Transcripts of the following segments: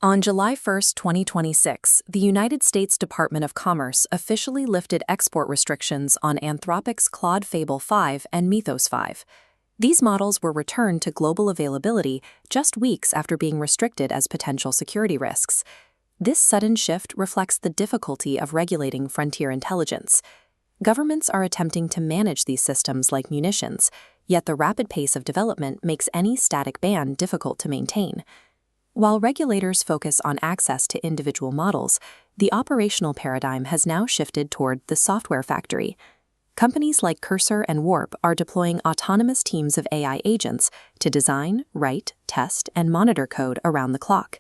On July 1, 2026, the United States Department of Commerce officially lifted export restrictions on Anthropic's Claude Fable 5 and Mythos 5. These models were returned to global availability just weeks after being restricted as potential security risks. This sudden shift reflects the difficulty of regulating frontier intelligence. Governments are attempting to manage these systems like munitions, yet the rapid pace of development makes any static ban difficult to maintain. While regulators focus on access to individual models, the operational paradigm has now shifted toward the software factory. Companies like Cursor and Warp are deploying autonomous teams of AI agents to design, write, test, and monitor code around the clock.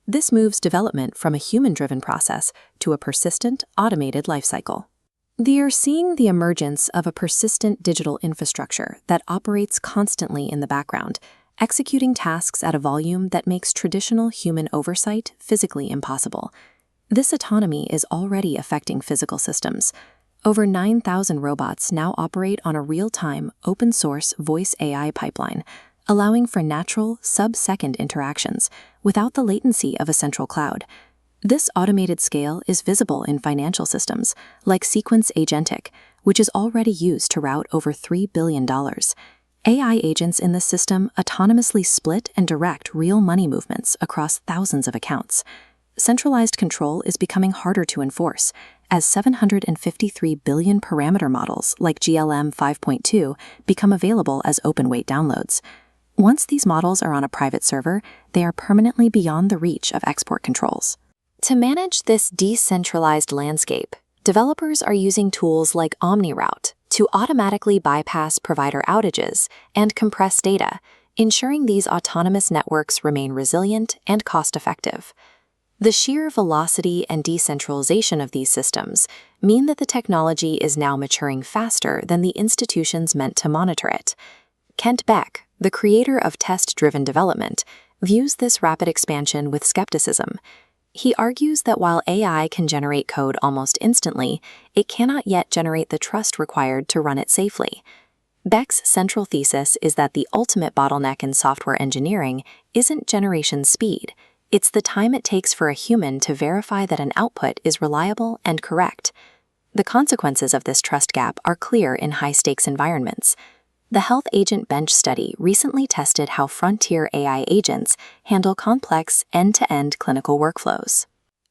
This moves development from a human-driven process to a persistent, automated lifecycle. They are seeing the emergence of a persistent digital infrastructure that operates constantly in the background, executing tasks at a volume that makes traditional human oversight physically impossible. This autonomy is already affecting physical systems. Over 9,000 robots now operate on a real-time, open-source voice AI pipeline, allowing for natural, sub-second interactions without the latency of a central cloud. This automated scale is visible in financial systems, like Sequence Agentic, which is already used to route over $3 billion. AI agents in the system autonomously split and direct real money movements across thousands of accounts. Centralized control is becoming harder to enforce, as 753 billion parameter models like GLM 5.2 become available as open-weight downloads. Once these models are on a private server, they are permanently beyond the reach of export controls. To manage this decentralized landscape, developers are using tools like OmniRoute to automatically bypass provider outages and compress data, ensuring these autonomous networks remain resilient and cost-effective. The sheer velocity and decentralization of these systems mean that the technology is now maturing faster than the institutions meant to monitor it. Kent Beck, the creator of test-driven development, views this rapid expansion with skepticism. He argues that while AI can generate code almost instantly, it cannot yet generate the trust required to run it safely. Beck's central thesis is that the ultimate bottleneck in software engineering isn't generation speed, it's the time it takes for a human to verify that an output is reliable and correct. The consequences of this trust gap are clear in high-stakes environments. The Health Agent Bench study recently tested how frontier AI agents handle complex end-to-end clinical workflows.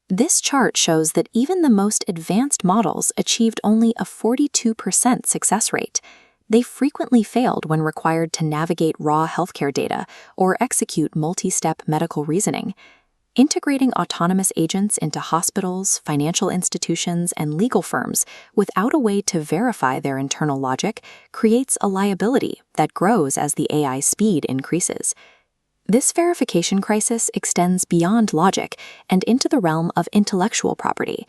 This chart shows that even the most advanced models achieved only a 42% success rate. They frequently failed when required to navigate raw healthcare data or execute multi-step medical reasoning. Integrating autonomous agents into hospitals, financial institutions, and legal firms without a way to verify their internal logic creates a liability that grows as the AI speed increases. This verification crisis extends beyond logic and into the realm of intellectual property.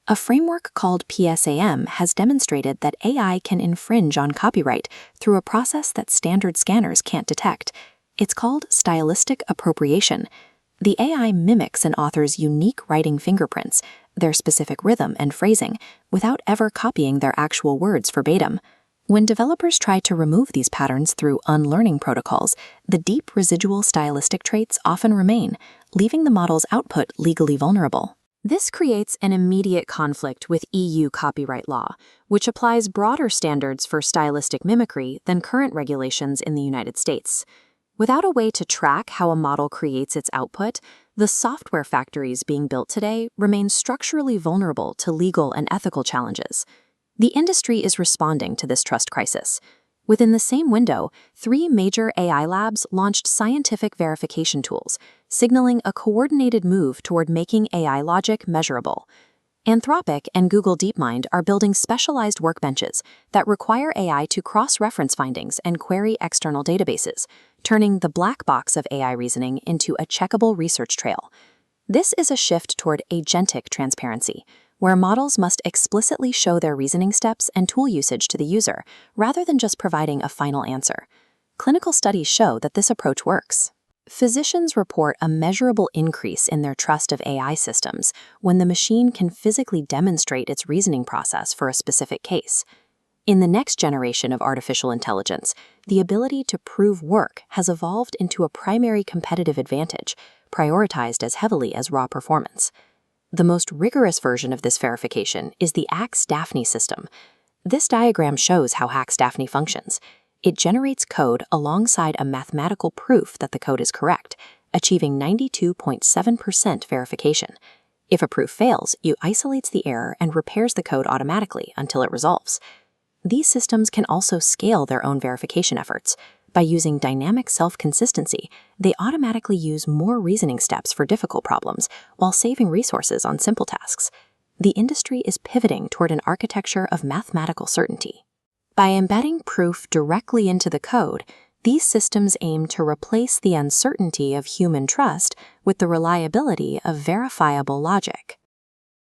A framework called PSAM has demonstrated that AI can infringe on copyright through a process that standard scanners can't detect. It's called stylistic appropriation. The AI mimics an author's unique writing fingerprints, their specific rhythm and phrasing, without ever copying their actual words verbatim. When developers try to remove these patterns through unlearning protocols, the deep residual stylistic traits often remain, leaving the model's output legally vulnerable. This creates an immediate conflict with EU copyright law, which applies broader standards for stylistic mimicry than current regulations in the United States. Without a way to track how a model creates its output, the software factories being built today remain structurally vulnerable to legal and ethical challenges. The industry is responding to this trust crisis. Within the same window, 3 major AI labs launched scientific verification tools, signaling a coordinated move toward making AI logic measurable. Anthropic and Google DeepMind are building specialized workbenches that require AI to cross-reference findings and query external databases, turning the black box of AI reasoning into a checkable research trail. This is a shift toward agentic transparency, where models must explicitly show their reasoning steps and tool usage to the user, rather than just providing a final answer. Clinical studies show that this approach works. Physicians report a measurable increase in their trust of AI systems when the machine can physically demonstrate its reasoning process for a specific case. In the next generation of artificial intelligence, the ability to prove work has evolved into a primary competitive advantage, prioritized as heavily as raw performance. The most rigorous version of this verification is the Axe-Daphne system. This diagram shows how Axe-Daphne functions. It generates code alongside a mathematical proof that the code is correct, achieving 92.7% verification. If a proof fails, it isolates the error and repairs the code automatically until it resolves. These systems can also scale their own verification efforts. By using dynamic self-consistency, they automatically use more reasoning steps for difficult problems while saving resources on simple tasks. The industry is pivoting toward an architecture of mathematical certainty. By embedding proof directly into the code, these systems aim to replace the uncertainty of human trust with the reliability of verifiable logic.